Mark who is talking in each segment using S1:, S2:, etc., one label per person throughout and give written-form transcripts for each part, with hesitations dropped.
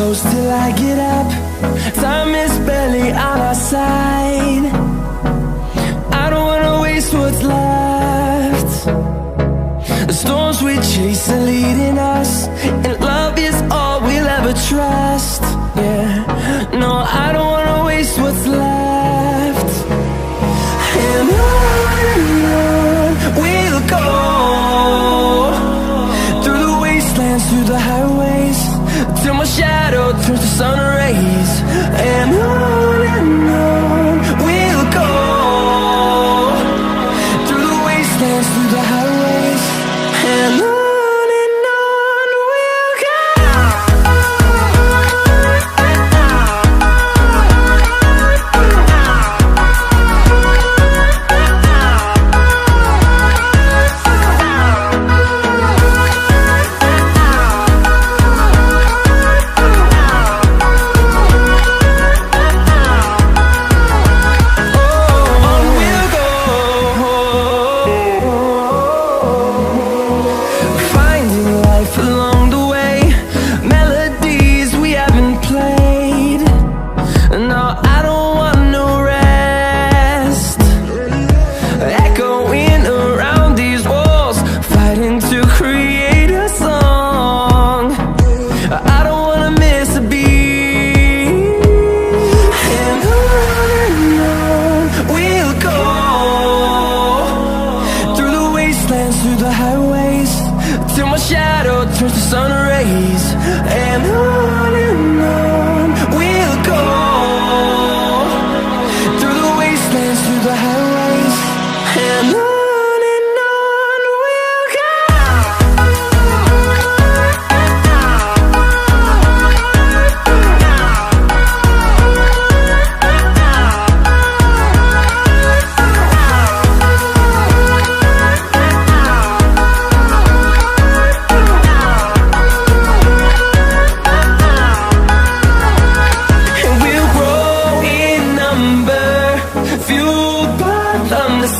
S1: close till I get up. Time is barely on our side. I don't wanna waste what's left. The storms we chase are leading us, and love is all we'll ever trust. Yeah, no, I don't wanna waste what's left. And on we'll go, through the wastelands, through the highways, till my shadow turns to sun rays. And on we'll go, through the wastelands, through the highways, and on we'll go. Through the highways, till my shadow turns to sun rays. And on we'll go, through the wastelands, through the highways, and on we'll go.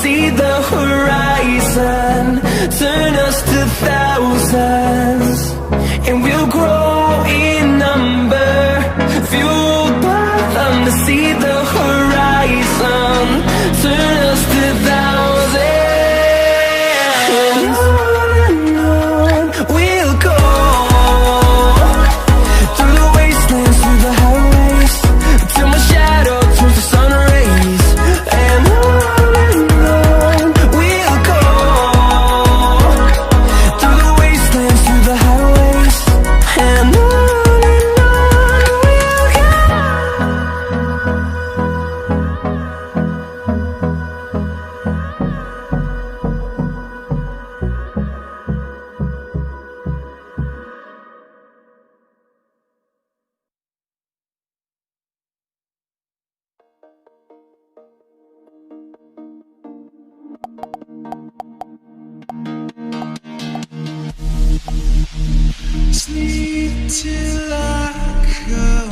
S1: See the horizon, turn us to thousands, and we'll grow in number, fueled by them to see the horizon, turn us to thousands. And on we'll go, through the wastelands, through the highways, till my shadow turns to sun rays. And
S2: sleep till I come.